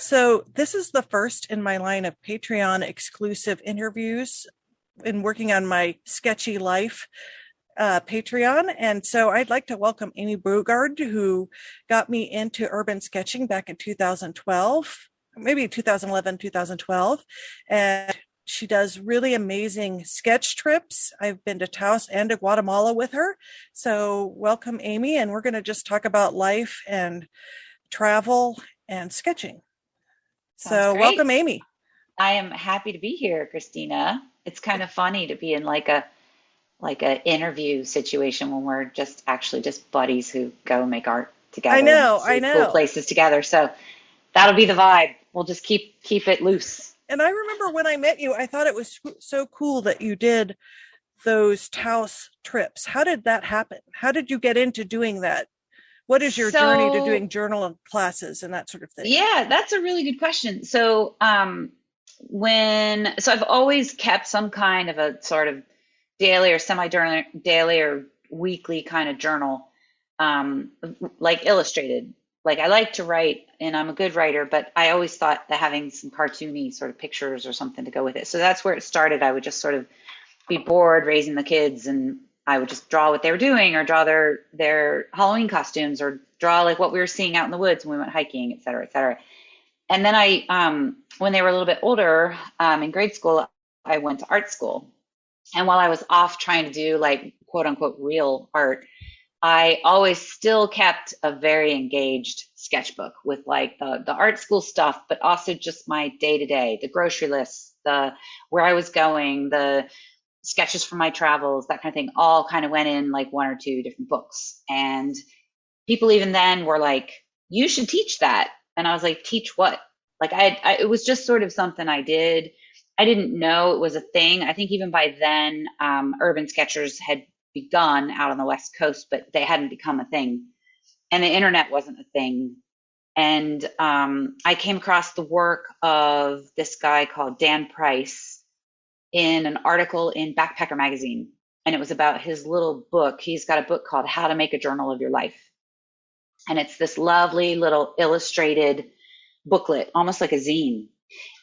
So this is the first in my line of Patreon exclusive interviews in working on my Sketchy Life Patreon. And so I'd like to welcome Amy Bogard, who got me into urban sketching back in 2012, maybe 2011, 2012. And she does really amazing sketch trips. I've been to Taos and to Guatemala with her. So welcome, Amy. And we're going to just talk about life and travel and sketching. Sounds So welcome, great. Amy. I am happy to be here, Christina. It's kind of funny to be in like a interview situation when we're just actually just buddies who go make art I together and know, I see cool know. places together. So that'll be the vibe. We'll just keep it loose. And I remember when I met you, I thought it was so cool that you did those Taos trips. How did that happen? How did you get into doing that? What is your journey to So doing journal classes and that sort of thing? yeah, that's a really good question. So I've always kept some kind of a sort of daily or daily or weekly kind of journal, um, like illustrated. Like I like to write and I'm a good writer, but I always thought that having some cartoony sort of pictures or something to go with it. So that's where it started. I would just sort of be bored raising the kids and I would just draw what they were doing or draw their Halloween costumes or draw like what we were seeing out in the woods when we went hiking, et cetera, et cetera. And then when they were a little bit older, in grade school, I went to art school. And while I was off trying to do like quote unquote real art, I always still kept a very engaged sketchbook with like the art school stuff, but also just my day to day, the grocery lists, the where I was going, the sketches from my travels, that kind of thing, all kind of went in like one or two different books. And people even then were like, you should teach that. And I was like, teach what? Like it was just sort of something I did. I didn't know it was a thing. I think even by then, Urban Sketchers had begun out on the West Coast, but they hadn't become a thing. And the internet wasn't a thing. And I came across the work of this guy called Dan Price in an article in Backpacker magazine. And it was about his little book. He's got a book called How to Make a Journal of Your Life. And it's this lovely little illustrated booklet, almost like a zine.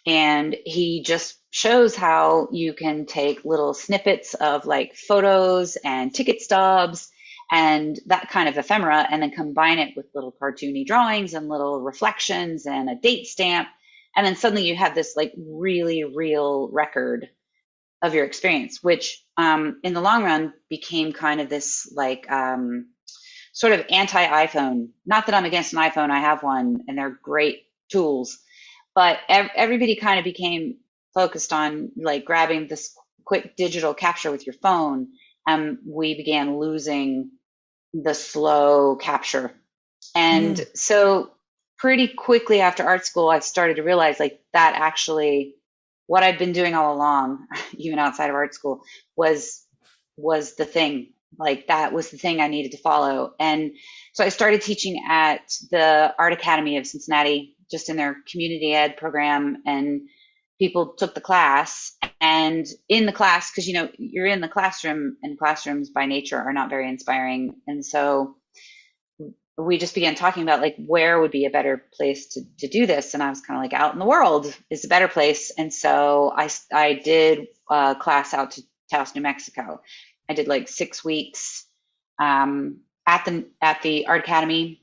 And he just shows how you can take little snippets of like photos and ticket stubs and that kind of ephemera and then combine it with little cartoony drawings and little reflections and a date stamp. And then suddenly you have this like really real record of your experience, which in the long run became kind of this like sort of anti-iPhone. Not that I'm against an iPhone, I have one and they're great tools, but everybody kind of became focused on like grabbing this quick digital capture with your phone, and we began losing the slow capture. And Mm. so pretty quickly after art school, I started to realize like that actually what I'd been doing all along, even outside of art school, was was the thing. Like that was the thing I needed to follow. And so I started teaching at the Art Academy of Cincinnati, just in their community ed program. And people took the class. And in the class, because you know, you're in the classroom, and classrooms by nature are not very inspiring. And so we just began talking about like where would be a better place to do this. And I was kind of like, out in the world is a better place. And so I did a class out to Taos, New Mexico. I did like 6 weeks at the Art Academy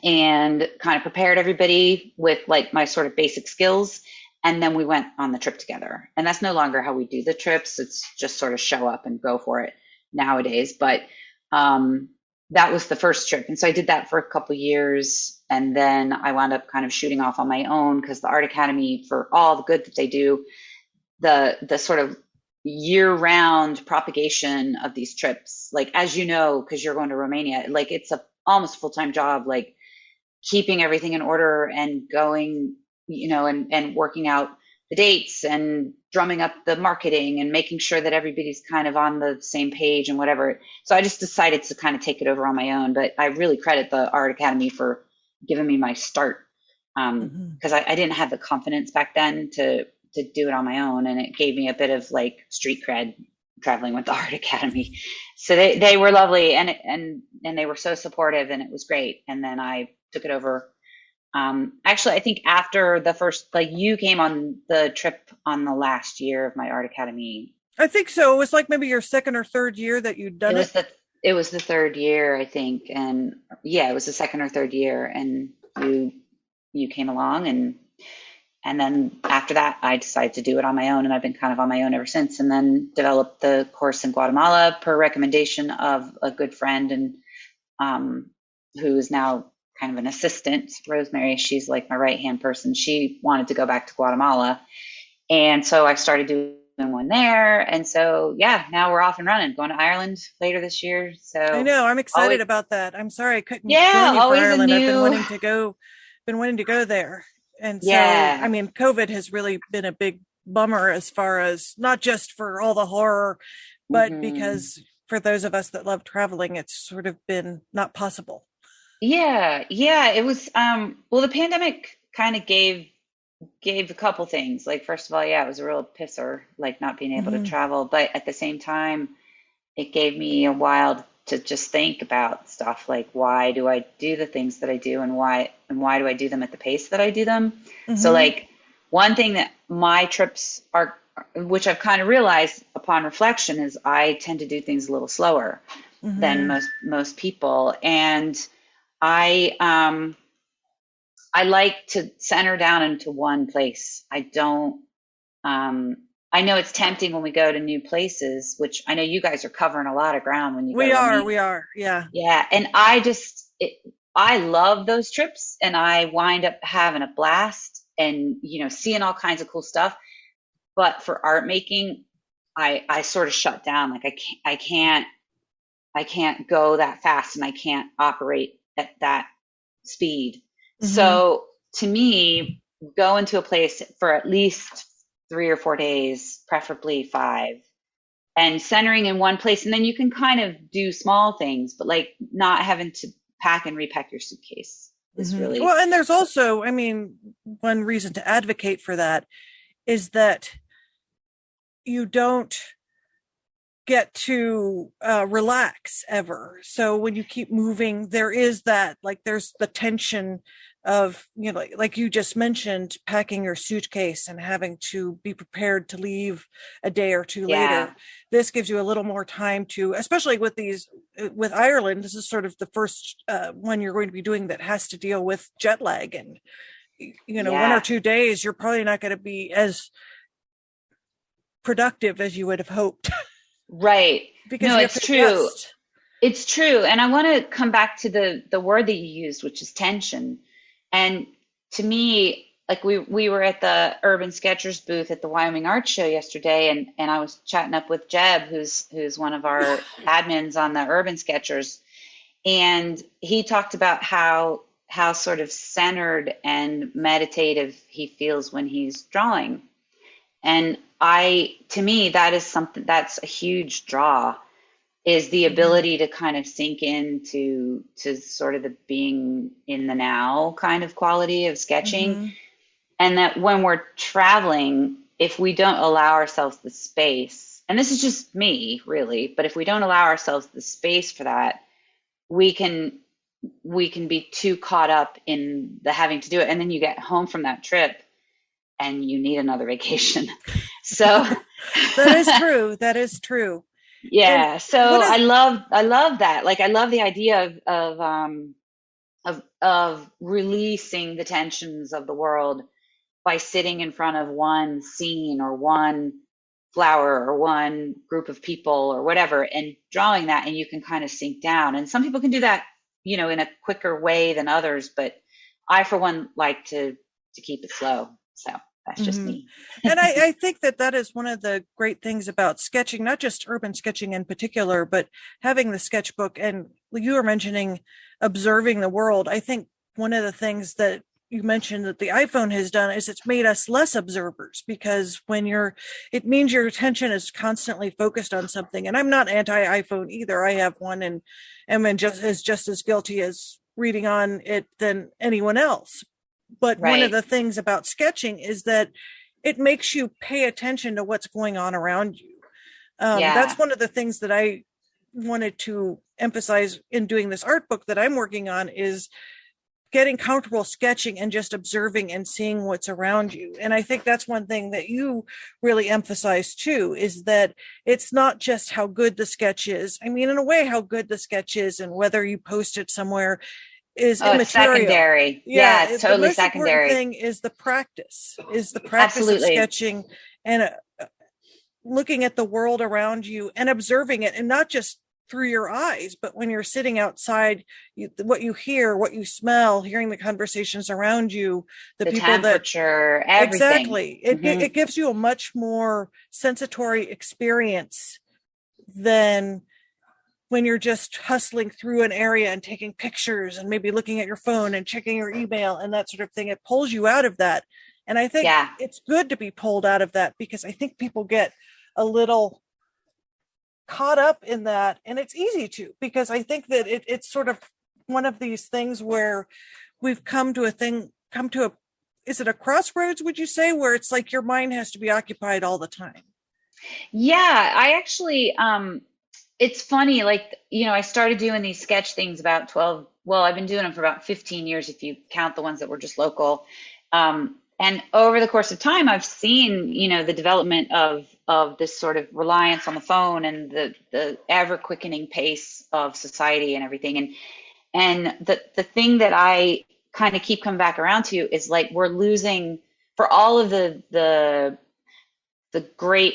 and kind of prepared everybody with like my sort of basic skills. And then we went on the trip together. And that's no longer how we do the trips. It's just sort of show up and go for it nowadays. But um, that was the first trip. And so I did that for a couple years. And then I wound up kind of shooting off on my own because the Art Academy, for all the good that they do, the sort of year-round propagation of these trips, like as you know, because you're going to Romania, like it's a almost full-time job, like keeping everything in order and going, you know, and working out the dates and drumming up the marketing and making sure that everybody's kind of on the same page and whatever. So I just decided to kind of take it over on my own, but I really credit the Art Academy for giving me my start, Mhm. because I didn't have the confidence back then to do it on my own, and it gave me a bit of like street cred traveling with the Art Academy. So they were lovely, and they were so supportive, and it was great. And then I took it over Actually, I think after the first, like you came on the trip on the last year of my art academy. I think so. It was like maybe your second or third year that you'd It done it. was the it was the third year, I think, and yeah, it was the second or third year, and you you came along, and then after that, I decided to do it on my own, and I've been kind of on my own ever since. And then developed the course in Guatemala per recommendation of a good friend, and um, who is now kind of an assistant, Rosemary. She's like my right hand person. She wanted to go back to Guatemala, and so I started doing one there. And so yeah, now we're off and running, going to Ireland later this year. I So know. I'm excited always, about that. I'm sorry I couldn't yeah, join you for always a Ireland. I've new, been wanting to go there. And so, I yeah, mean, COVID has really been a big bummer as far as not just for all the horror, but hmm, because for those of us that love traveling, it's sort of been not possible. yeah, yeah. It was well, the pandemic kind of gave a couple things. Like first of all, yeah, it was a real pisser, like not being able to Hmm. travel, but at the same time, it gave me a while to just think about stuff like why do I do the things that I do, and why do I do them at the pace that I do them? So Hmm. like one thing that my trips are, which I've kind of realized upon reflection, is I tend to do things a little slower than Hmm. most people. And I I like to center down into one place. I don't um, I know it's tempting when we go to new places, which I know you guys are covering a lot of ground when you go. I mean, We are. Yeah. yeah, and I love those trips, and I wind up having a blast, and seeing all kinds of cool stuff. But for art making, I sort of shut down. Like I can't go that fast, and I can't operate at that speed. Hmm. So to me, go into a place for at least 3 or 4 days, preferably five, and centering in one place. And then you can kind of do small things, but like not having to pack and repack your suitcase is Hmm. really Well, and there's also, I mean, one reason to advocate for that is that you don't get to relax ever. So when you keep moving, there is that, like, there's the tension of, like you just mentioned, packing your suitcase and having to be prepared to leave a day or two yeah, later. This gives you a little more time to, especially with with Ireland, this is sort of the first one you're going to be doing that has to deal with jet lag. And, 1 or yeah, 2 days, you're probably not going to be as productive as you would have hoped right. because No, you have it's to true. adjust. It's true. And I want to come back to the word that you used, which is tension. And to me, like we were at the Urban Sketchers booth at the Wyoming Art Show yesterday, and I was chatting up with Jeb, who's one of our admins on the Urban Sketchers, and he talked about how sort of centered and meditative he feels when he's drawing. And to me, that is something that's a huge draw, is the Mhm. ability to kind of sink into to sort of the being in the now kind of quality of sketching. Mhm. And that when we're traveling, if we don't allow ourselves the space, and this is just me really, but if we don't allow ourselves the space for that, we can we can be too caught up in the having to do it, and then you get home from that trip and you need another vacation. So That is true. That is true. And yeah, so what is I love that. Like I love the idea of releasing the tensions of the world by sitting in front of one scene or one flower or one group of people or whatever, and drawing that, and you can kind of sink down. And some people can do that, in a quicker way than others, but I for one like to keep it slow. So that's just Mhm. me. And I think that that is one of the great things about sketching, not just urban sketching in particular, but having the sketchbook. And you were mentioning observing the world. I think one of the things that you mentioned that the iPhone has done is it's made us less observers because it means your attention is constantly focused on something. And I'm not anti iPhone either. I have one and am just as guilty as reading on it than anyone else. But one of Right. the things about sketching is that it makes you pay attention to what's going on around you. That's Yeah. one of the things that I wanted to emphasize in doing this art book that I'm working on is getting comfortable sketching and just observing and seeing what's around you. And I think that's one thing that you really emphasize too, is that it's not just how good the sketch is. I mean, in a way, how good the sketch is and whether you post it somewhere is Oh, it's immaterial. secondary. Yeah, Yeah, it's the totally most important secondary. thing is the practice of Absolutely. sketching and looking at the world around you and observing it, and not just through your eyes, but when you're sitting outside, what you hear, what you smell, hearing the conversations around you, the The people that temperature, everything. exactly, it gives you a much more sensatory experience than when you're just hustling through an area and taking pictures and maybe looking at your phone and checking your email and that sort of thing. It pulls you out of that. And I think Yeah. it's good to be pulled out of that, because I think people get a little caught up in that, and it's easy to, because I think that it's sort of one of these things where we've come to a, is it a crossroads, would you say, where it's like your mind has to be occupied all the time? Yeah, I actually, it's funny, like, I started doing these sketch things about 12, well, I've been doing them for about 15 years if you count the ones that were just local. And over the course of time, I've seen, the development of this sort of reliance on the phone and the ever quickening pace of society and everything. And the thing that I kind of keep coming back around to is like we're losing for all of the great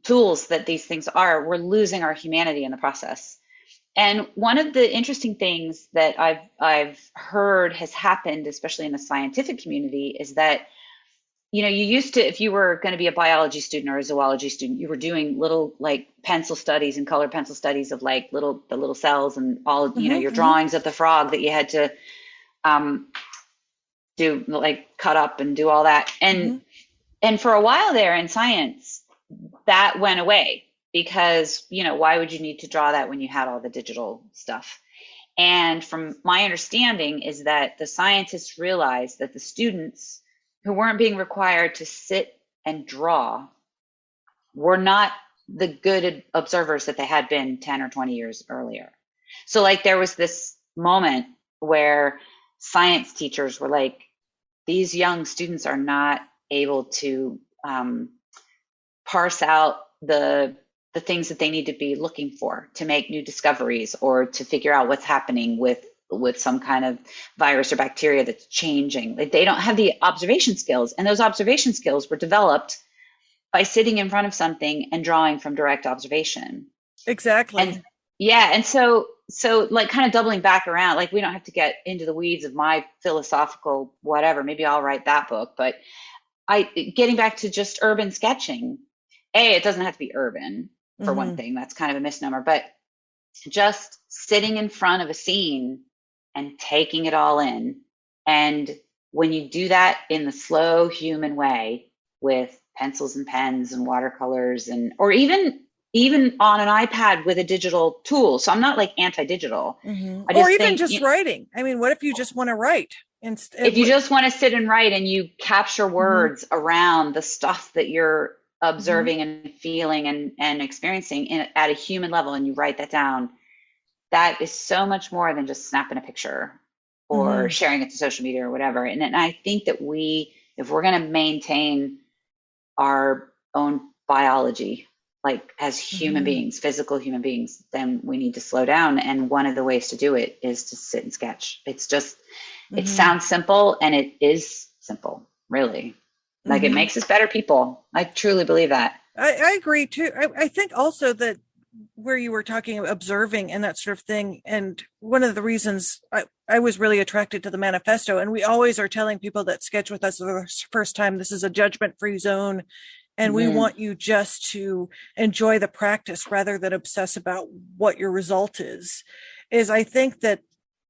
tools that these things are, we're losing our humanity in the process. And one of the interesting things that I've heard has happened, especially in the scientific community, is that you used to, if you were going to be a biology student or a zoology student, you were doing little like pencil studies and color pencil studies of like the little cells and all, Mm-hmm, your mm-hmm, drawings of the frog that you had to um, do, like cut up and do all that. mm-hmm. And for a while there in science, that went away because, why would you need to draw that when you had all the digital stuff? And from my understanding is that the scientists realized that the students who weren't being required to sit and draw were not the good observers that they had been 10 or 20 years earlier. So like there was this moment where science teachers were like, these young students are not able to parse out the things that they need to be looking for to make new discoveries or to figure out what's happening with some kind of virus or bacteria that's changing. Like they don't have the observation skills, and those observation skills were developed by sitting in front of something and drawing from direct observation. Exactly. And yeah, and so like kind of doubling back around, like we don't have to get into the weeds of my philosophical whatever. Maybe I'll write that book, but I getting back to just urban sketching, it doesn't have to be urban for one Mm-hmm, thing. That's kind of a misnomer, but just sitting in front of a scene and taking it all in. And when you do that in the slow human way with pencils and pens and watercolors and or even on an iPad with a digital tool. So I'm not like anti-digital. mm-hmm. I Or just even think just writing. I mean, what if you just want to write if you just want to sit and write and you capture mm-hmm, words around the stuff that you're mm-hmm, observing and feeling and experiencing at a human level and you write that down, that is so much more than just snapping a picture or mm-hmm, sharing it to social media or whatever. And I think that if we're going to maintain our own biology, like as human mm-hmm, beings, physical human beings, then we need to slow down. And one of the ways to do it is to sit and sketch. It mm-hmm, sounds simple and it is simple, really. Like it mm-hmm. makes us better people. I truly believe that. I agree too. I think also that where you were talking about observing and that sort of thing, and one of the reasons I was really attracted to the manifesto, and we always are telling people that sketch with us for the first time, this is a judgment-free zone, and we Hmm. want you just to enjoy the practice rather than obsess about what your result is I think that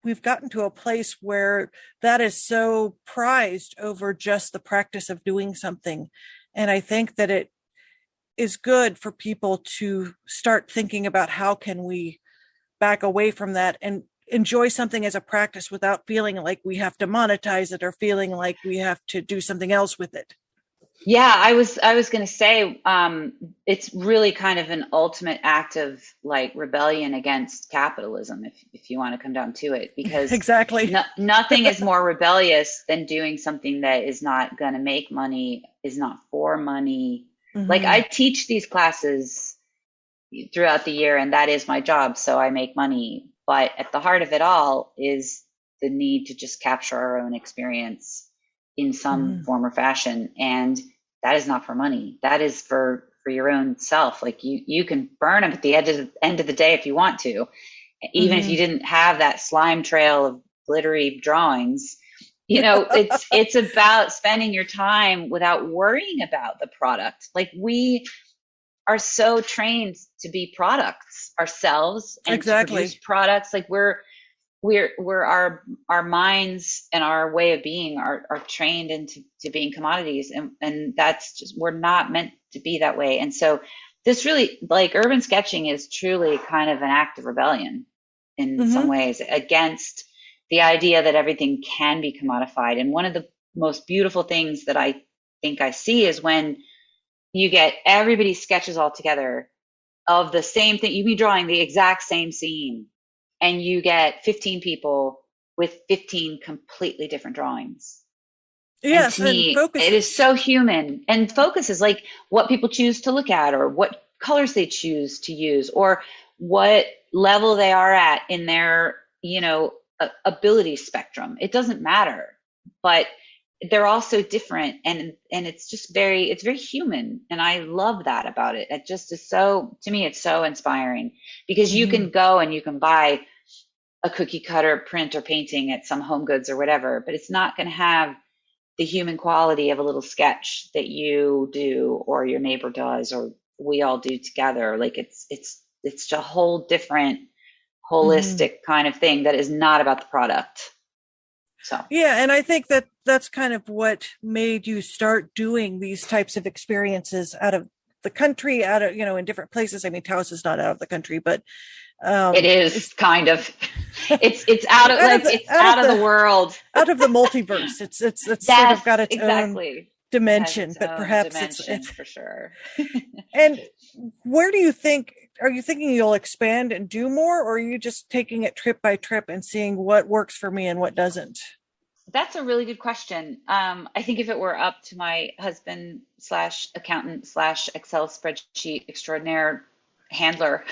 we've gotten to a place where that is so prized over just the practice of doing something. And I think that it is good for people to start thinking about how can we back away from that and enjoy something as a practice without feeling like we have to monetize it or feeling like we have to do something else with it. Yeah, I was going to say, it's really kind of an ultimate act of like rebellion against capitalism, if you want to come down to it, because Exactly. nothing is more rebellious than doing something that is not going to make money, is not for money. Like I Hmm. teach these classes throughout the year, and that is my job, so I make money. But at the heart of it all is the need to just capture our own experience in some Hmm. form or fashion. And that is not for money. That is for your own self. Like you can burn them at the end of the day if you want to, even if you Hmm. didn't have that slime trail of glittery drawings. It's about spending your time without worrying about the product. Like we are so trained to be products ourselves and to produce Exactly. products. Like we're our minds and our way of being are trained into to being commodities, and that's just, we're not meant to be that way. And so this really, like, urban sketching is truly kind of an act of rebellion in some Hmm. ways against the idea that everything can be commodified. And one of the most beautiful things that I think I see is when you get everybody's sketches all together of the same thing. You be drawing the exact same scene, and you get 15 people with 15 completely different drawings. And Yes, to and me, it is focuses. so human. And focus is like what people choose to look at, or what colors they choose to use, or what level they are at in their, ability spectrum. It doesn't matter. But they're all so different, and it's just it's very human, and I love that about it. It just is so, to me, it's so inspiring, because you Hmm. can go and you can buy a cookie cutter print or painting at some Home Goods or whatever, but it's not going to have the human quality of a little sketch that you do, or your neighbor does, or we all do together. Like it's a whole different Hmm. holistic kind of thing that is not about the product. So Yeah, and I think that that's kind of what made you start doing these types of experiences out of the country, out of, in different places. I mean, Taos is not out of the country, but it is it's kind of, it's out of, out of like, the it's out of the world. out of the multiverse. It's sort Yes, of got its own exactly. It has dimension, its but own perhaps it's dimension for sure. and where do you think, are you thinking you'll expand and do more, or are you just taking it trip by trip and seeing what works for me and what doesn't? That's a really good question. I think if it were up to my husband slash accountant slash Excel spreadsheet extraordinaire handler,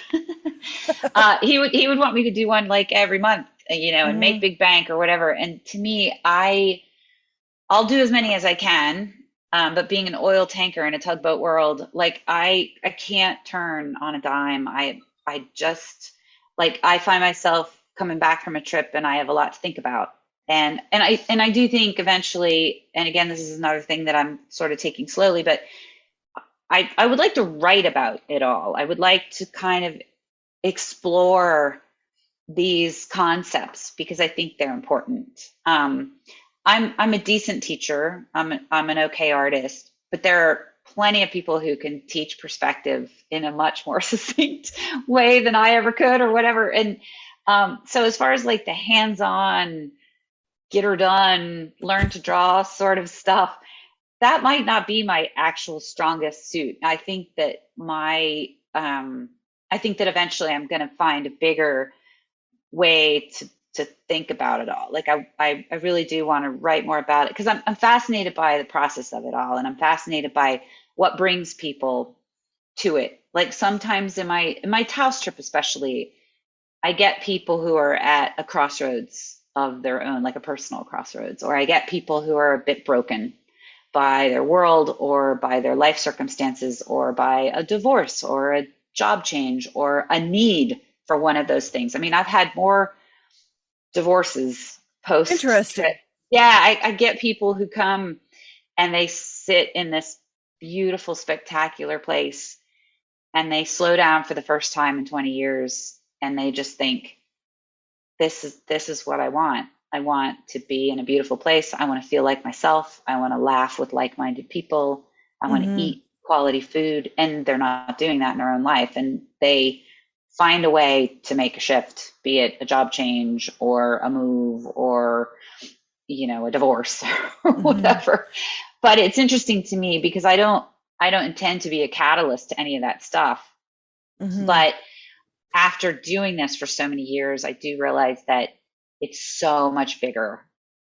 he would want me to do one like every month, and make Hmm. big bank or whatever. And to me, I'll do as many as I can. But being an oil tanker in a tugboat world, like I can't turn on a dime. I just, like, I find myself coming back from a trip and I have a lot to think about. And I do think eventually, and again, this is another thing that I'm sort of taking slowly, but I would like to write about it all. I would like to kind of explore these concepts because I think they're important. I'm a decent teacher. I'm an okay artist, but there are plenty of people who can teach perspective in a much more succinct way than I ever could, or whatever. And so, as far as like the hands-on, get her done, learn to draw sort of stuff, that might not be my actual strongest suit. I think that eventually I'm going to find a bigger way to think about it all. Like I really do want to write more about it because I'm fascinated by the process of it all, and I'm fascinated by what brings people to it. Like sometimes in my Taos trip especially, I get people who are at a crossroads of their own, like a personal crossroads, or I get people who are a bit broken by their world or by their life circumstances or by a divorce or a job change or a need for one of those things. I mean, I've had more divorces post trip. Interesting. Yeah, I get people who come and they sit in this beautiful, spectacular place, and they slow down for the first time in 20 years, and they just think, this is what I want. I want to be in a beautiful place. I want to feel like myself. I want to laugh with like-minded people. I want to Hmm. eat quality food, and they're not doing that in their own life, and they find a way to make a shift, be it a job change or a move or a divorce or Hmm. whatever. But it's interesting to me because I don't intend to be a catalyst to any of that stuff. Hmm. But after doing this for so many years, I do realize that it's so much bigger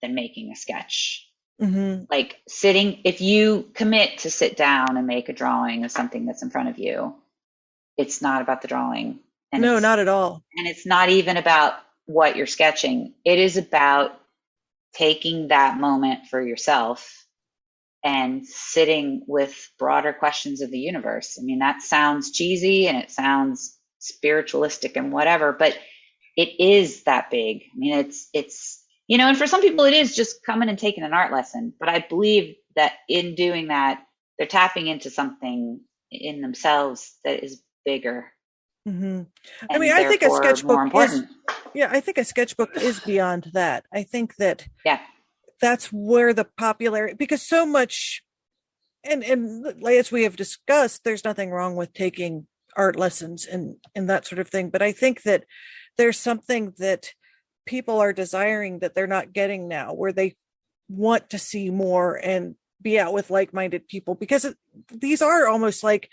than making a sketch. Hmm. Like sitting, if you commit to sit down and make a drawing of something that's in front of you, it's not about the drawing, and No, not at all. it's not even about what you're sketching. It is about taking that moment for yourself and sitting with broader questions of the universe. I mean, that sounds cheesy and it sounds spiritualistic and whatever, but it is that big. I mean, it's and for some people it is just coming and taking an art lesson, but I believe that in doing that, they're tapping into something in themselves that is bigger Hmm. I mean, and I think a therefore more sketchbook is, important. yeah, I think a sketchbook is beyond that. I think that Yeah. that's where the popularity, because so much, and as we have discussed, there's nothing wrong with taking art lessons and that sort of thing. But I think that there's something that people are desiring that they're not getting now, where they want to see more and be out with like-minded people, because these are almost like,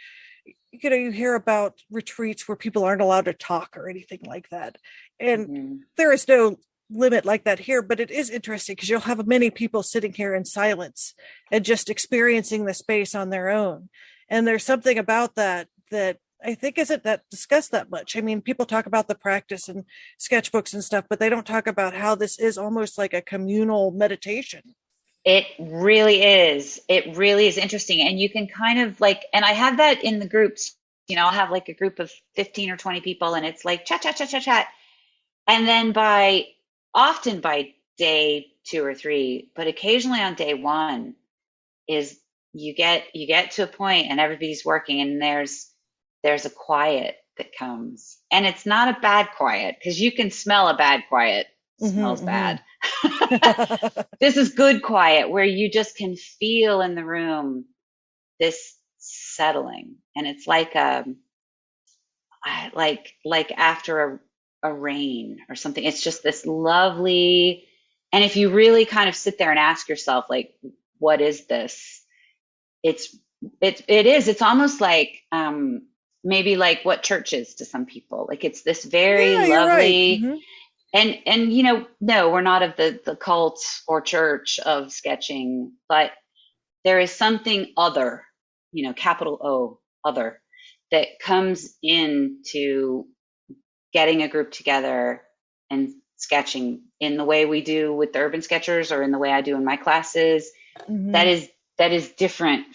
you hear about retreats where people aren't allowed to talk or anything like that, and Hmm. there is no limit like that here. But it is interesting because you'll have many people sitting here in silence and just experiencing the space on their own, and there's something about that I think isn't that discussed that much. I mean, people talk about the practice and sketchbooks and stuff, but they don't talk about how this is almost like a communal meditation. It really is. It really is interesting. And you can kind of like, and I have that in the groups. I'll have like a group of 15 or 20 people, and it's like chat, chat, chat, chat, chat. And then often by day two or three, but occasionally on day one, is you get to a point and everybody's working, and there's a quiet that comes. And it's not a bad quiet because you can smell a bad quiet. It smells Mm-hmm, bad. This is good quiet where you just can feel in the room this settling, and it's like like after a rain or something. It's just this lovely. And if you really kind of sit there and ask yourself, like, what is this? It's it's almost like maybe like what church is to some people. Like it's this very yeah, you're right. lovely. Hmm. And no, we're not of the cult or church of sketching, but there is something other, capital O, other, that comes into getting a group together and sketching in the way we do with the Urban Sketchers or in the way I do in my classes. That Hmm. is that is different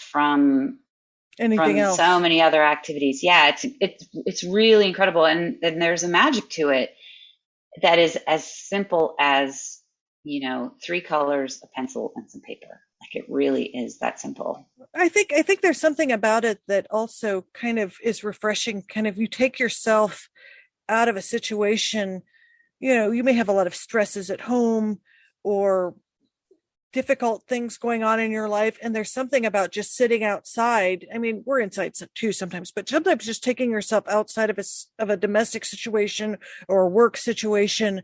Anything from so else? many other activities. Yeah, it's really incredible, and there's a magic to it that is as simple as, three colors, a pencil, and some paper. Like it really is that simple. I think there's something about it that also kind of is refreshing. Kind of, you take yourself out of a situation. You may have a lot of stresses at home or difficult things going on in your life, and there's something about just sitting outside. I mean, we're inside too sometimes, but sometimes just taking yourself outside of a domestic situation or a work situation,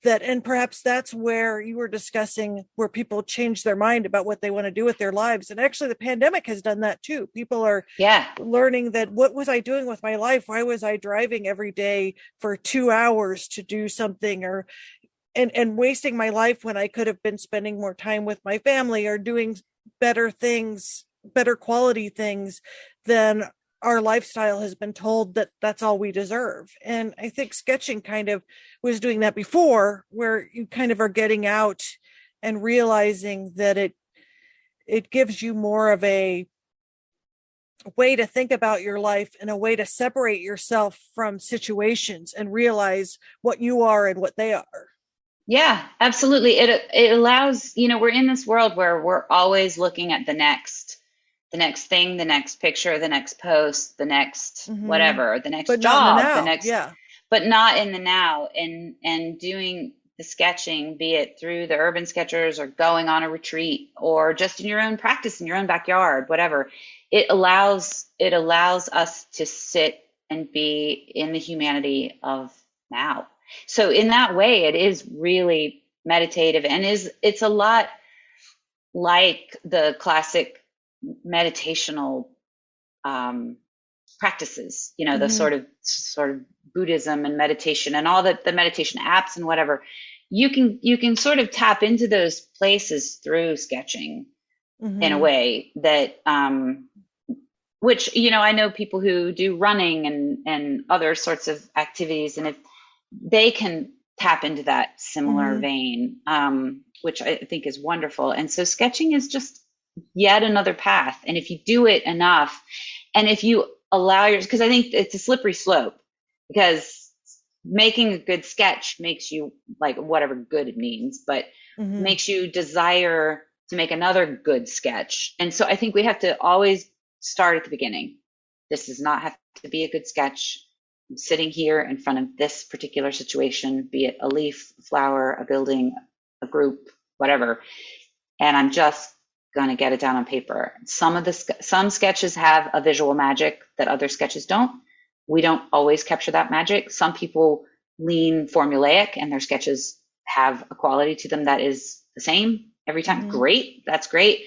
that, and perhaps that's where you were discussing where people change their mind about what they want to do with their lives. And actually the pandemic has done that too. People are Yeah. learning that, what was I doing with my life? Why was I driving every day for 2 hours to do something, or and wasting my life when I could have been spending more time with my family or doing better things, better quality things than our lifestyle has been told that that's all we deserve. And I think sketching kind of was doing that before, where you kind of are getting out and realizing that it gives you more of a way to think about your life and a way to separate yourself from situations and realize what you are and what they are. Yeah, absolutely. It allows, we're in this world where we're always looking at the next thing, the next picture, the next post, the next Mm-hmm. whatever, the next But not in the job, the now. next, Yeah. but not in the now. And doing the sketching, be it through the Urban Sketchers or going on a retreat or just in your own practice in your own backyard, whatever, it allows us to sit and be in the humanity of now. So in that way, it is really meditative, and it's a lot. like the classic meditational um, practices, the Hmm. sort of Buddhism and meditation and all the meditation apps and whatever. You can sort of tap into those places through sketching in a Hmm. way that which I know people who do running and other sorts of activities, and if they can tap into that similar Hmm. vein, which I think is wonderful. And so sketching is just yet another path. And if you do it enough, and if you allow because I think it's a slippery slope, because making a good sketch makes you, like, whatever good it means, but Hmm. makes you desire to make another good sketch. And so I think we have to always start at the beginning. This does not have to be a good sketch. I'm sitting here in front of this particular situation, be it a leaf, a flower, a building, a group, whatever, and I'm just going to get it down on paper. Some sketches have a visual magic that other sketches don't. We don't always capture that magic. Some people lean formulaic and their sketches have a quality to them that is the same every time. Hmm. Great, that's great.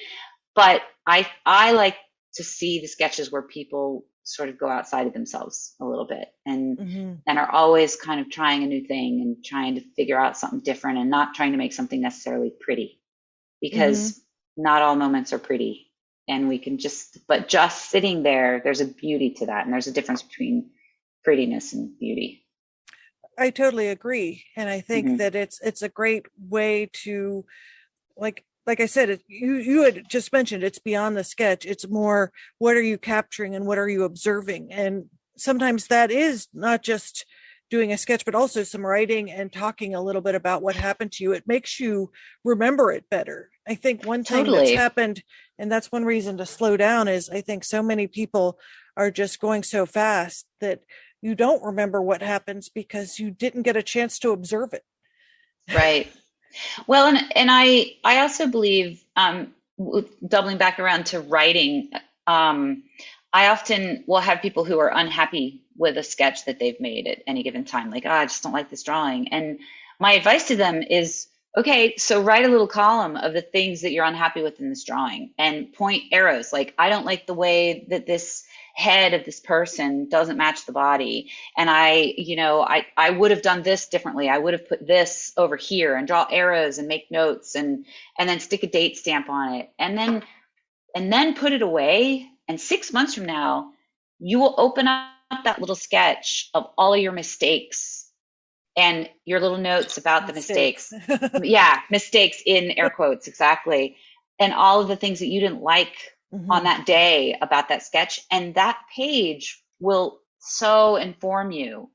But I like to see the sketches where people sort of go outside of themselves a little bit, Hmm. and are always kind of trying a new thing and trying to figure out something different, and not trying to make something necessarily pretty, Hmm. because not all moments are pretty. And we can but just sitting there, there's a beauty to that. And there's a difference between prettiness and beauty. I totally agree. And I think Hmm. that it's a great way to, like I said, you had just mentioned it's beyond the sketch. It's more, what are you capturing and what are you observing? And sometimes that is not just doing a sketch, but also some writing and talking a little bit about what happened to you. It makes you remember it better. I think one thing that's Totally. happened, and that's one reason to slow down, is I think so many people are just going so fast that you don't remember what happens because you didn't get a chance to observe it. Right. Well, and I also believe, doubling back around to writing, I often will have people who are unhappy with a sketch that they've made at any given time, like, oh, I just don't like this drawing. And my advice to them is, okay, so write a little column of the things that you're unhappy with in this drawing, and point arrows. Like, I don't like the way that this head of this person doesn't match the body, and I would have done this differently. I would have put this over here, and draw arrows and make notes, and then stick a date stamp on it, and then put it away. And 6 months from now, you will open up that little sketch of all of your mistakes and your little notes about the Mistakes. mistakes. Yeah, mistakes in air quotes, exactly. And all of the things that you didn't like on Hmm. that day about that sketch. And that page will so inform you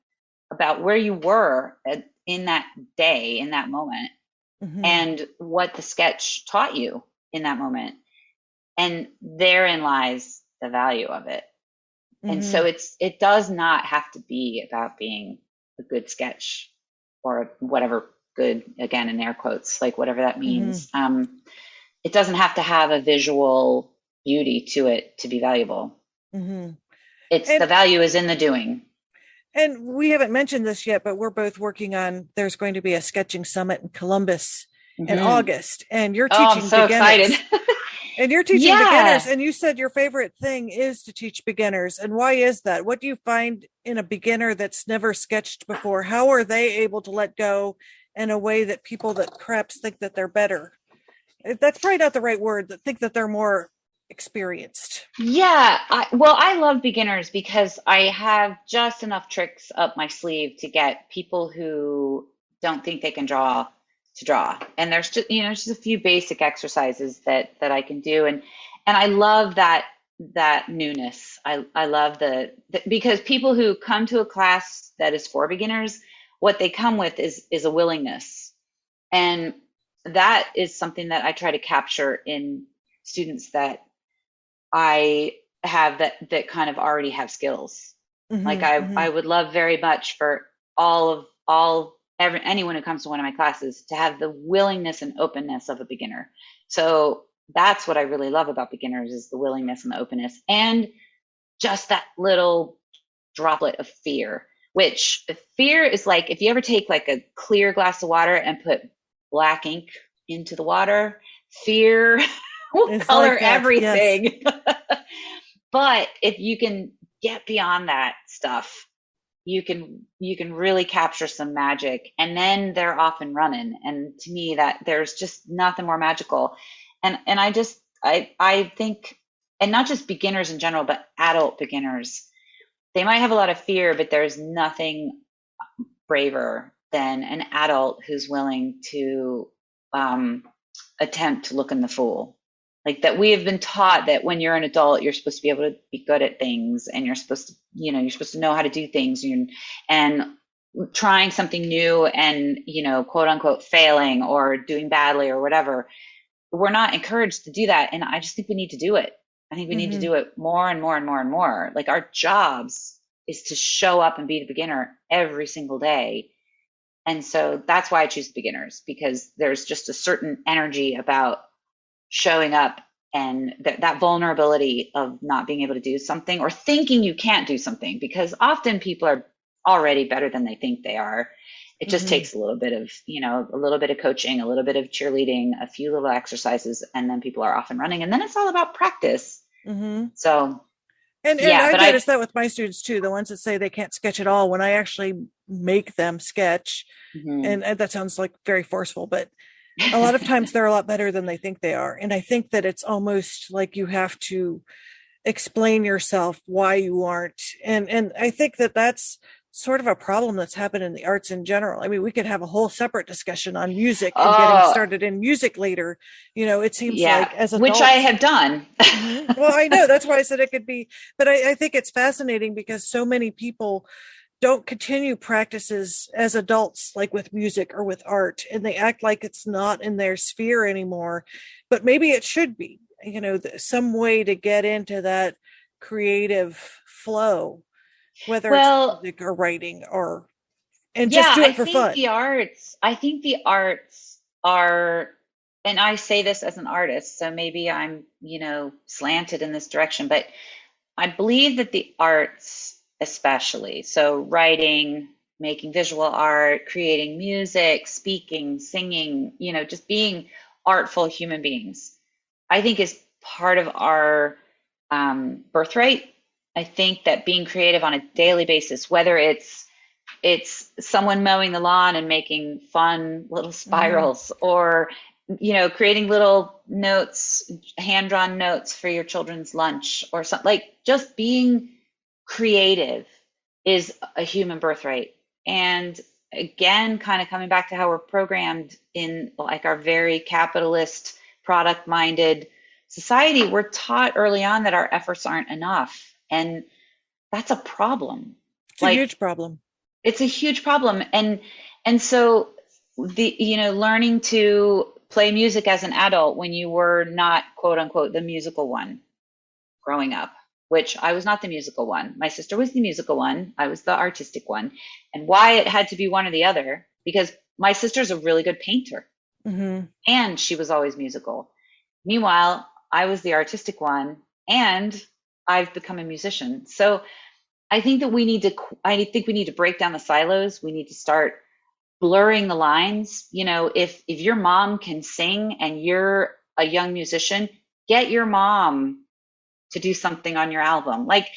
about where you were in that day, in that moment, Hmm. and what the sketch taught you in that moment. And therein lies the value of it. And so Hmm. it does not have to be about being a good sketch, or whatever good, again, in air quotes, like whatever that Hmm. means. It doesn't have to have a visual beauty to it to be valuable. Hmm. It's the And value is in the doing. we haven't mentioned this yet, but we're both working on, there's going to be a sketching summit in Columbus in Hmm. August, and you're Oh, I'm teaching so excited. beginners. And you're teaching beginners, Yeah. and you said your favorite thing is to teach beginners. And why is that? What do you find in a beginner that's never sketched before? How are they able to let go in a way that people that perhaps think that they're better? That's probably not the right word, that think that they're more experienced. Yeah, well, I love beginners because I have just enough tricks up my sleeve to get people who don't think they can draw to draw. And there's just a few basic exercises that I can do, and I love that newness. I love because people who come to a class that is for beginners, what they come with is a willingness, and that is something that I try to capture in students that I have that kind of already have skills. Like, Hmm. I Hmm. would love very much for anyone who comes to one of my classes to have the willingness and openness of a beginner. So that's what I really love about beginners, is the willingness and the openness, and just that little droplet of fear. Which fear is like, if you ever take like a clear glass of water and put black ink into the water, fear will It's color like that. Yes. everything. But if you can get beyond that stuff, you can really capture some magic, and then they're off and running. And to me, that there's just nothing more magical. And I think, and not just beginners in general, but adult beginners, they might have a lot of fear, but there's nothing braver than an adult who's willing to um, attempt to look in the fool. Like that, we have been taught that when you're an adult, you're supposed to be able to be good at things, and you're supposed to, you're supposed to know how to do things, and trying something new, and quote unquote failing or doing badly or whatever. We're not encouraged to do that, and I just think we need to do it. I think we need to Hmm. do it more and more and more and more. Like our jobs is to show up and be the beginner every single day. And so that's why I choose beginners, because there's just a certain energy about showing up, and that vulnerability of not being able to do something or thinking you can't do something, because often people are already better than they think they are. It just Hmm. takes a little bit of, a little bit of coaching, a little bit of cheerleading, a few little exercises, and then people are off and running. And then it's all about practice. Hmm. So, And yeah, I but I, noticed that with my students too, the ones that say they can't sketch at all, when I actually make them sketch, mhm. and that sounds like very forceful, but a lot of times they're a lot better than they think they are. And I think that it's almost like you have to explain yourself why you aren't. And I think that that's sort of a problem that's happened in the arts in general. I mean, we could have a whole separate discussion on music and getting oh, started in music later. It seems yeah, like as which I adults. have done. Well, I know that's why I said it could be, but I think it's fascinating because so many people don't continue practices as adults, like with music or with art, and they act like it's not in their sphere anymore. But maybe it should be, some way to get into that creative flow, whether it's Well, music or writing, and just yeah, do it for fun. I think the arts are, and I say this as an artist, so maybe I'm, slanted in this direction, but I believe that the arts, especially, so writing, making visual art, creating music, speaking, singing, just being artful human beings, I think is part of our birthright. I think that being creative on a daily basis, whether it's someone mowing the lawn and making fun little Hmm. spirals, or creating little notes, hand-drawn notes for your children's lunch, or something, like just being creative is a human birthright. And again, kind of coming back to how we're programmed in like our very capitalist, product minded society, we're taught early on that our efforts aren't enough, and that's a problem. It's a Like, huge problem. it's a huge problem. And so the learning to play music as an adult when you were not quote unquote the musical one growing up, which I was not the musical one. My sister was the musical one, I was the artistic one. And why it had to be one or the other, because my sister's a really good painter Hmm. and she was always musical. Meanwhile, I was the artistic one, and I've become a musician. So I think we need to break down the silos. We need to start blurring the lines. If your mom can sing and you're a young musician, get your mom to do something on your album. Like,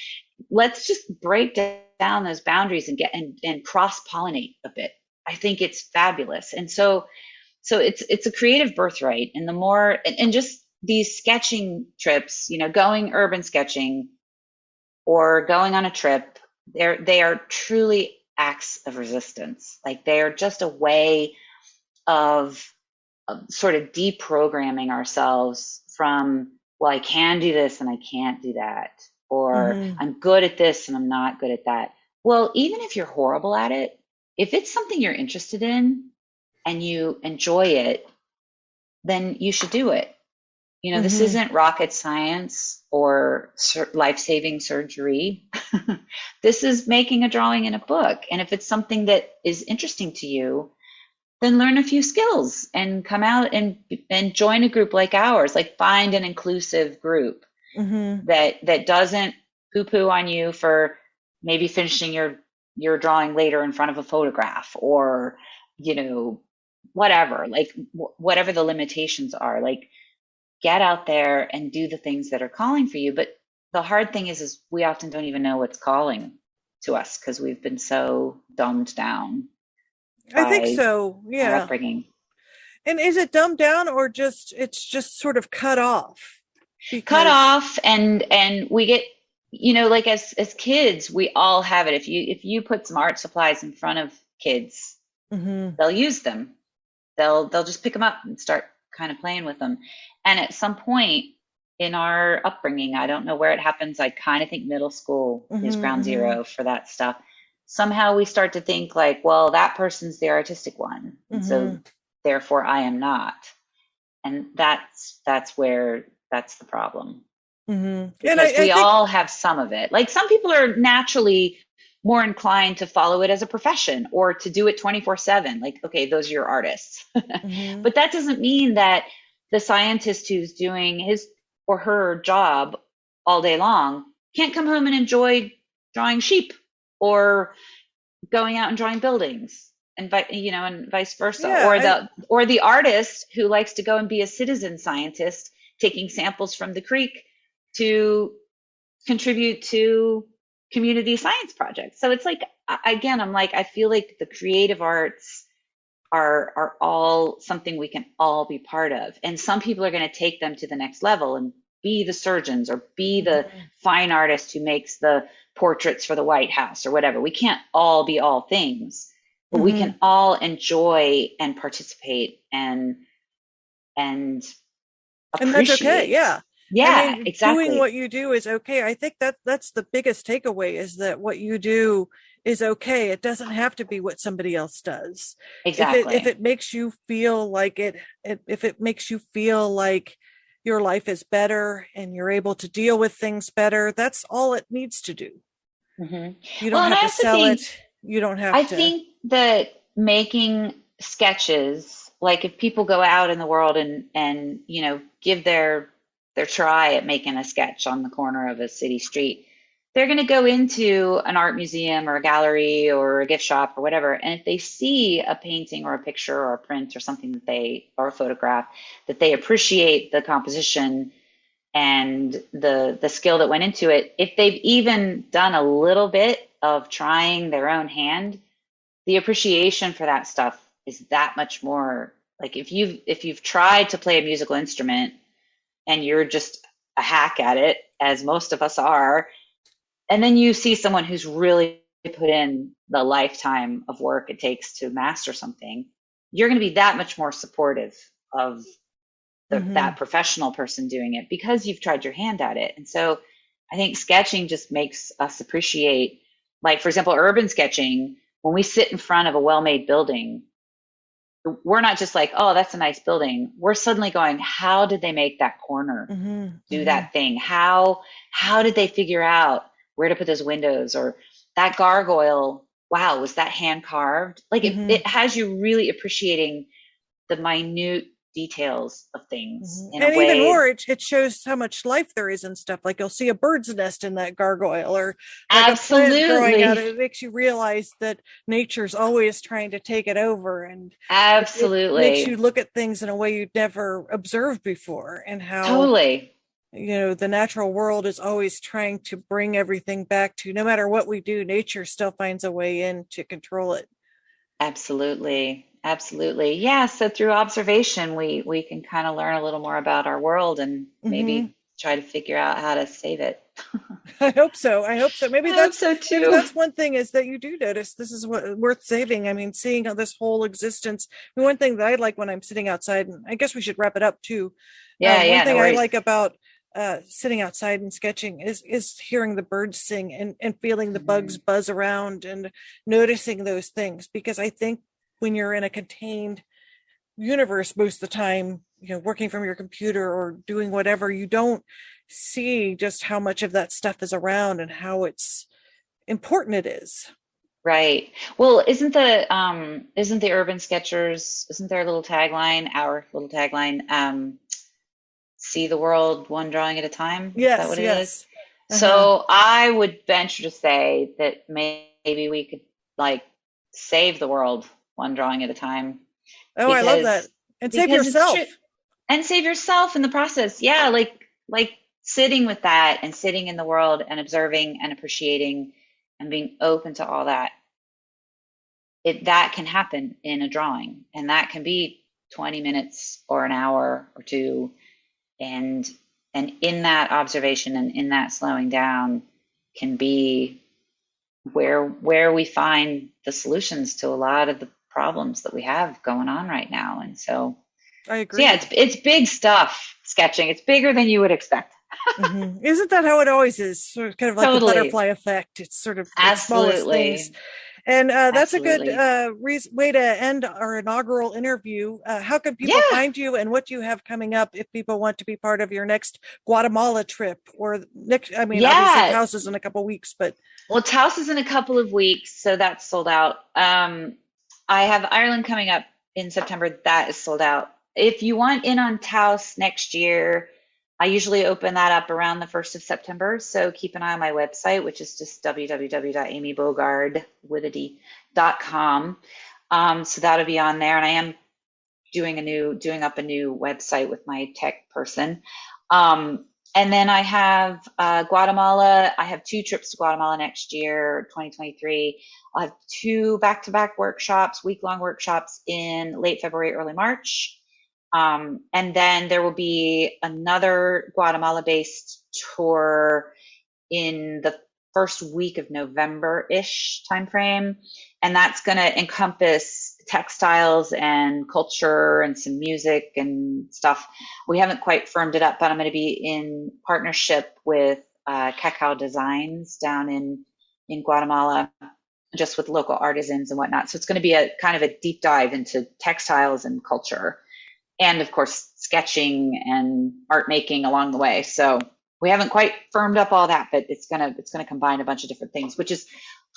let's just break down those boundaries and and cross pollinate a bit. I think it's fabulous. And so it's a creative birthright. And the more, and just these sketching trips, going urban sketching or going on a trip, they are truly acts of resistance. Like, they are just a way of sort of deprogramming ourselves from, well, I can do this and I can't do that, or Hmm. I'm good at this and I'm not good at that. Well, even if you're horrible at it, if it's something you're interested in and you enjoy it, then you should do it. This Hmm. isn't rocket science or life-saving surgery. This is making a drawing in a book. And if it's something that is interesting to you, then learn a few skills and come out and join a group like ours. Like, find an inclusive group Hmm. that doesn't poo-poo on you for maybe finishing your drawing later in front of a photograph, or you know whatever, like whatever the limitations are. Like, get out there and do the things that are calling for you. But the hard thing is we often don't even know what's calling to us because we've been so dumbed down I think by so. our Yeah. upbringing. And is it dumbed down or just it's just sort of cut off? Cut Because off, and we get, like as kids, we all have it. If you put some art supplies in front of kids, mhm, they'll use them. They'll just pick them up and start kind of playing with them. And at some point in our upbringing, I don't know where it happens. I kind of think middle school is mhm, ground mhm, zero for that stuff. Somehow we start to think like, well, that person's the artistic one, and so mhm, therefore I am not. And that's the problem, mhm. And because I we think all have some of it. Like some people are naturally more inclined to follow it as a profession or to do it 24/7. Like, okay, those are your artists. mhm, But that doesn't mean that the scientist who's doing his or her job all day long can't come home and enjoy drawing sheep or going out and drawing buildings, and vice versa, yeah, or the artist who likes to go and be a citizen scientist taking samples from the creek to contribute to community science projects. So it's like, again, I'm like, I feel like the creative arts are all something we can all be part of. And some people are going to take them to the next level and be the surgeons or be the mhm, fine artist who makes the portraits for the White House or whatever. We can't all be all things, but we can mhm. all enjoy and participate and And that's okay. appreciate. Yeah. I Yeah, mean, doing exactly. what you do is okay. I think that's the biggest takeaway is that what you do is okay. It doesn't have to be what somebody else does. If Exactly. it makes you feel like if it makes you feel like your life is better and you're able to deal with things better, that's all it needs to do. Hmm. You don't Well, and have I to also sell think it. You don't have I to. think that making sketches, like if people go out in the world and give their try at making a sketch on the corner of a city street, they're going to go into an art museum or a gallery or a gift shop or whatever, and if they see a painting or a picture or a print or something or a photograph that they appreciate the composition and the skill that went into it, if they've even done a little bit of trying their own hand, the appreciation for that stuff is that much more. Like if you've tried to play a musical instrument and you're just a hack at it, as most of us are, and then you see someone who's really put in the lifetime of work it takes to master something, you're going to be that much more supportive of that Mhm. professional person doing it because you've tried your hand at it. And so I think sketching just makes us appreciate, like, for example, urban sketching, when we sit in front of a well made building, we're not just like, oh, that's a nice building. We're suddenly going, how did they make that corner Mhm. do Mhm. that thing? How did they figure out where to put those windows, or that gargoyle? Wow, was that hand carved? Like Mhm. it has you really appreciating the minute details of things Mhm. in a And even more, way. it shows how much life there is and stuff. Like you'll see a bird's nest in that gargoyle or like a plant growing out. Absolutely. It makes you realize that nature's always trying to take it over. And it makes you Absolutely. look at things in a way you'd never observed before and how, Totally. the natural world is always trying to bring everything back to no matter what we do, nature still finds a way in to control it. Absolutely. Absolutely. Yeah. So through observation, we can kind of learn a little more about our world and Hmm. maybe try to figure out how to save it. I hope so. I hope so. I hope so Maybe too. that's one thing is that you do notice this is what worth saving. I mean, seeing how this whole existence. I mean, one thing that I like when I'm sitting outside, and I guess we should wrap it up too. Yeah. One Yeah. No thing I worries. like about sitting outside and sketching is hearing the birds sing and feeling the bugs Hmm. buzz around and noticing those things because I think when you're in a contained universe most of the time, working from your computer or doing whatever, you don't see just how much of that stuff is around and how it's important it is. Right. Well, isn't the Urban Sketchers, isn't their little tagline, our little tagline, see the world one drawing at a time? Is that Yes, what it is? yes. Uh-huh. So I would venture to say that maybe we could like save the world one drawing at a time, Oh, I love that. because And save because it's true. yourself. and save yourself in the process. Yeah, like sitting with that and sitting in the world and observing and appreciating and being open to all that. That can happen in a drawing, and that can be 20 minutes or an hour or two, and in that observation and in that slowing down can be where we find the solutions to a lot of the problems that we have going on right now. And I so yeah, agree. it's big stuff, sketching. It's bigger than you would expect. Isn't that how it always is? Sort of kind of like the Totally. butterfly effect. It's sort of the smallest things. Absolutely. And that's a good Absolutely. way to end our inaugural interview. How can people Yeah. find you, and what do you have coming up if people want to be part of your next Guatemala trip or next? I mean, obviously, Yeah. Taos is in a couple weeks, but Well, Taos is in a couple of weeks, so that's sold out. I have Ireland coming up in September. That is sold out. If you want in on Taos next year, I usually open that up around the 1st of September. So keep an eye on my website, which is just www.amybogard.com. So that'll be on there. And I am doing up a new website with my tech person. Um, and then I have Guatemala. I have 2 trips to Guatemala next year, 2023. I'll have 2 back-to-back workshops, week-long workshops in late February, early March. And then there will be another Guatemala-based tour in the first week of November-ish timeframe. And that's going to encompass textiles and culture and some music and stuff. We haven't quite firmed it up, but I'm going to be in partnership with Cacao Designs down in Guatemala, just with local artisans and whatnot. So it's going to be a kind of a deep dive into textiles and culture, and of course sketching and art making along the way. So we haven't quite firmed up all that, but it's gonna combine a bunch of different things, which is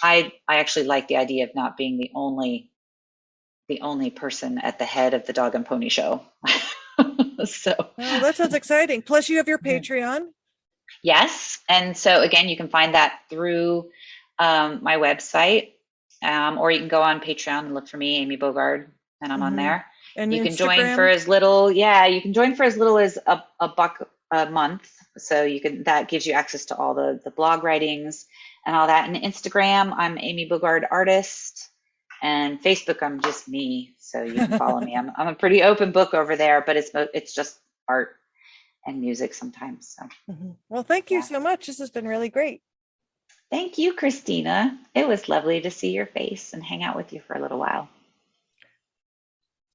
I actually like the idea of not being the only person at the head of the dog and pony show. So oh, that sounds exciting. Plus, you have your Patreon. yes, and so again, you can find that through my website, or you can go on Patreon and look for me, Amy Bogard, and I'm on Hmm. there. And You can join for Instagram. as little, yeah, you can join for as little as a buck a month. So that gives you access to all the blog writings and all that. And Instagram, I'm Amy Bogard Artist. And Facebook, I'm just me. So you can follow me. I'm a pretty open book over there, but it's just art and music sometimes. So Well, thank you yeah. so much. This has been really great. Thank you, Christina. It was lovely to see your face and hang out with you for a little while.